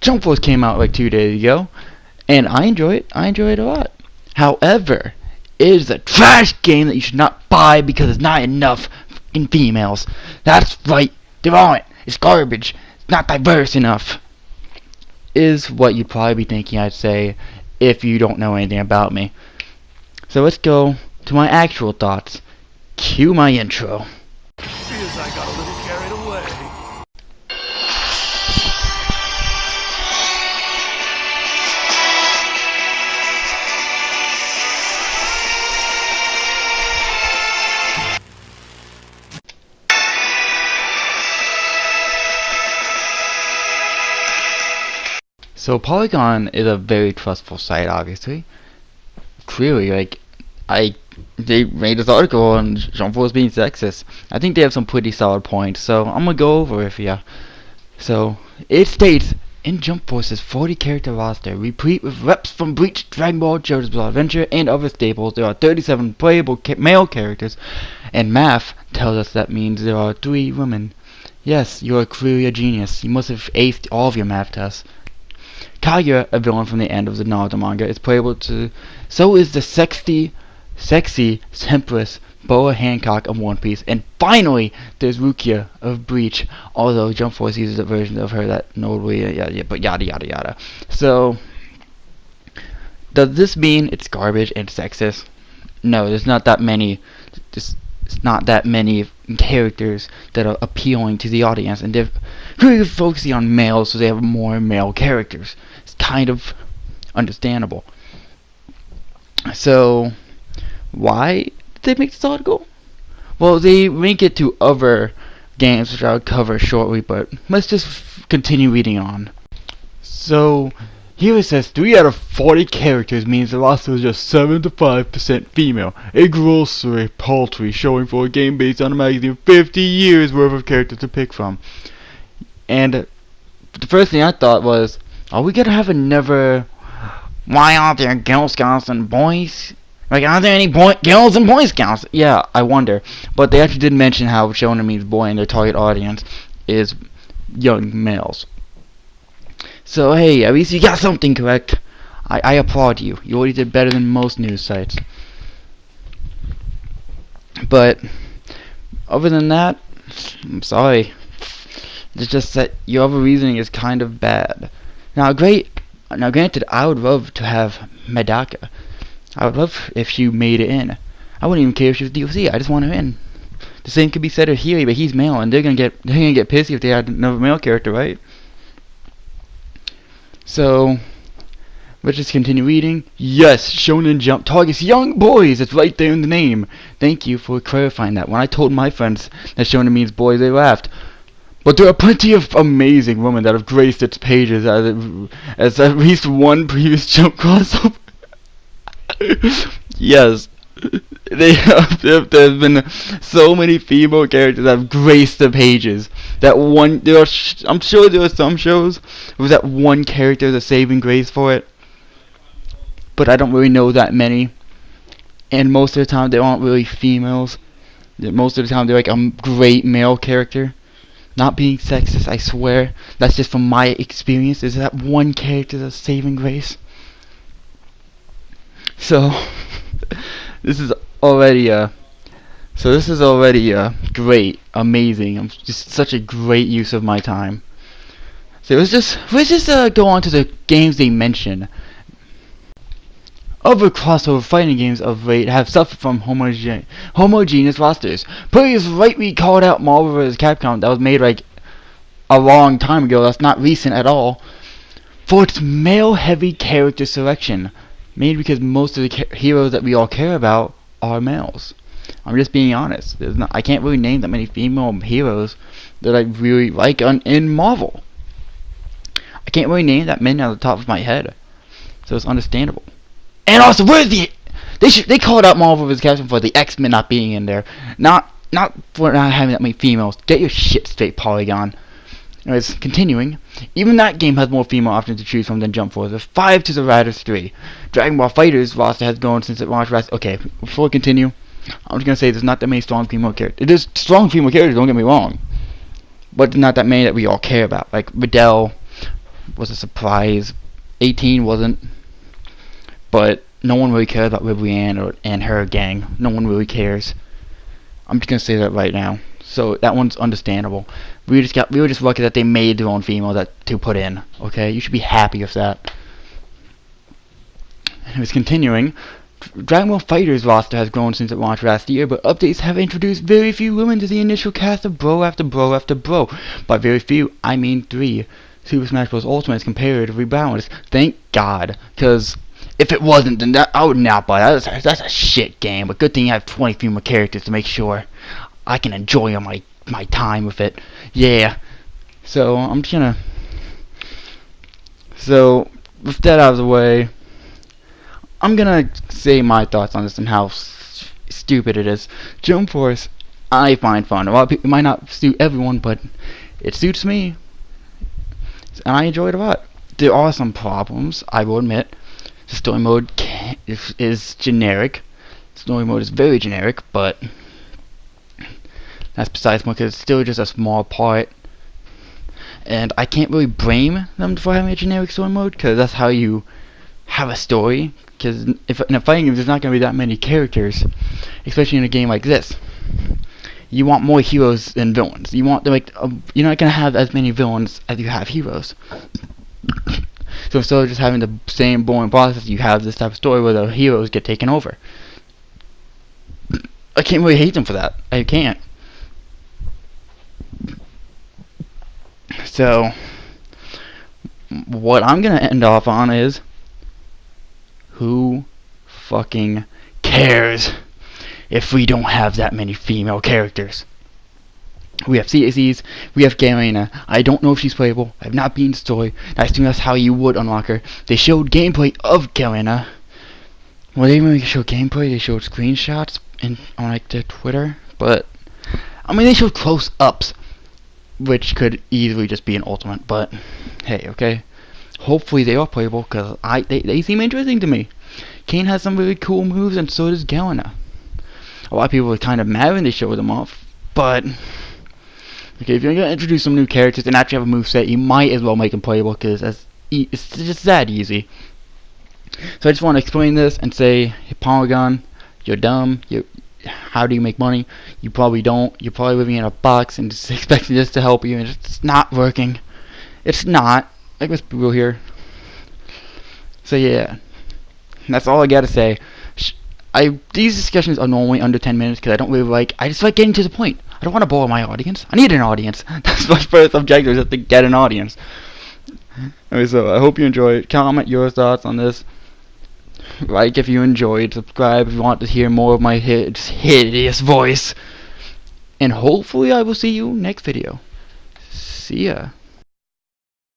Jump Force came out like 2 days ago, and I enjoy it. I enjoy it a lot. However, it is a trash game that you should not buy because it's not enough fucking females. That's right. There aren't. It's garbage. It's not diverse enough. Is what you'd probably be thinking I'd say if you don't know anything about me. So let's go to my actual thoughts. Cue my intro. Feels I got a little carried away. So Polygon is a very trustful site, obviously. Clearly, like, they made this article on Jump Force being sexist. I think they have some pretty solid points, so I'm gonna go over it for ya. So, it states, in Jump Force's 40 character roster, replete with reps from Bleach, Dragon Ball, JoJo's Bizarre Adventure, and other staples, there are 37 playable male characters, and math tells us that means there are 3 women. Yes, you are clearly a genius. You must have aced all of your math tests. Kaguya, a villain from the end of the Naruto manga, is playable too. So is the sexy Tempest Boa Hancock of One Piece. And finally, there's Rukia of Bleach, although Jump Force uses a version of her that nobody, but yada yada yada. So, does this mean it's garbage and sexist? No, there's not that many. It's not that many characters that are appealing to the audience, and they're really focusing on males, so they have more male characters. It's kind of understandable. So, why did they make this article? Well, they link it to other games, which I'll cover shortly, but let's just continue reading on. So, here it says 3 out of 40 characters means the roster is just 7 to 5% female. A grossly paltry showing for a game based on a magazine of 50 years worth of characters to pick from. And the first thing I thought was, are we gonna have another, why aren't there Girl Scouts and boys? Like, aren't there any girls and Boy Scouts? Yeah, I wonder. But they actually did mention how shonen means boy and their target audience is young males. So hey, at least you got something correct. I applaud you. You already did better than most news sites. But other than that, I'm sorry. It's just that your other reasoning is kind of bad. Now granted, I would love to have Medaka. I would love if you made it in. I wouldn't even care if she was DLC. I just want her in. The same could be said of Healy, but he's male, and they're gonna get pissy if they had another male character, right? So, let's just continue reading. Yes, Shonen Jump targets young boys. It's right there in the name. Thank you for clarifying that. When I told my friends that Shonen means boys, they laughed. But there are plenty of amazing women that have graced its pages as at least one previous Jump crossover. Yes, there's been so many female characters that have graced the pages. I'm sure there are some shows with that one character the saving grace for it, but I don't really know that many. And most of the time they aren't really females. Most of the time they're like a great male character. Not being sexist, I swear. That's just from my experience. Is that one character the saving grace? So this is already great, amazing. Just such a great use of my time. So let's just go on to the games they mention. Other crossover fighting games of late have suffered from homogeneous rosters. Players rightly called out Marvel vs. Capcom, that was made like a long time ago. That's not recent at all. For its male-heavy character selection. Maybe because most of the heroes that we all care about are males. I'm just being honest. I can't really name that many female heroes that I really like in Marvel. I can't really name that many on the top of my head. So it's understandable. And also, where's they called out Marvel vs. Capcom for the X-Men not being in there. Not for not having that many females. Get your shit straight, Polygon. Anyways, continuing. Even that game has more female options to choose from than Jump Force, with 5 to the Riders 3. Dragon Ball FighterZ roster has grown since it launched. Okay, before we continue, I'm just gonna say there's not that many strong female characters. There's strong female characters, don't get me wrong, but there's not that many that we all care about. Like Videl, was a surprise. 18 wasn't, but no one really cares about Ribrianne and her gang. No one really cares. I'm just gonna say that right now. So that one's understandable. We were just lucky that they made their own female to put in. Okay, you should be happy with that. And it was continuing. Dragon Ball FighterZ roster has grown since it launched last year, but updates have introduced very few women to the initial cast of bro after bro after bro. By very few, I mean 3. Super Smash Bros. Ultimate is comparatively balanced. Thank God, because if it wasn't, then I would not buy that. That's a shit game, but good thing you have 20 female characters to make sure I can enjoy my time with it. Yeah. So, I'm just gonna... So, with that out of the way, I'm gonna say my thoughts on this and how stupid it is. Jump Force, I find fun. A lot of people, it might not suit everyone, but it suits me. And I enjoy it a lot. There are some problems, I will admit. The story mode is generic. Story mode is very generic, but that's besides the point, because it's still just a small part. And I can't really blame them for having a generic story mode, because that's how you have a story. Because if in a fighting game, there's not going to be that many characters, especially in a game like this. You want more heroes than villains. You want to you're not going to have as many villains as you have heroes. So instead of just having the same boring process, you have this type of story where the heroes get taken over. I can't really hate them for that. I can't. So, what I'm going to end off on is, who fucking cares if we don't have that many female characters? We have CACs, we have Galena. I don't know if she's playable. I have not beaten the story. I assume that's how you would unlock her. They showed gameplay of Galena. Well, they didn't really show gameplay. They showed screenshots on like their Twitter. But I mean, they showed close-ups, which could easily just be an ultimate. But hey, okay. Hopefully they are playable, because they seem interesting to me. Kane has some really cool moves, and so does Galena. A lot of people were kind of mad when they showed them off, but okay, if you're gonna introduce some new characters and actually have a moveset, you might as well make them playable, because it's just that easy. So I just want to explain this and say, hey, Polygon, you're dumb. How do you make money? You probably don't. You're probably living in a box and just expecting this to help you, and it's not working. It's not. Like, let's be real here. So yeah, that's all I gotta say. These discussions are normally under 10 minutes, because I just like getting to the point. I don't want to bore my audience. I need an audience. That's my first objective, is to get an audience. Okay, so I hope you enjoyed. Comment your thoughts on this. Like if you enjoyed. Subscribe if you want to hear more of my hideous voice. And hopefully I will see you next video. See ya.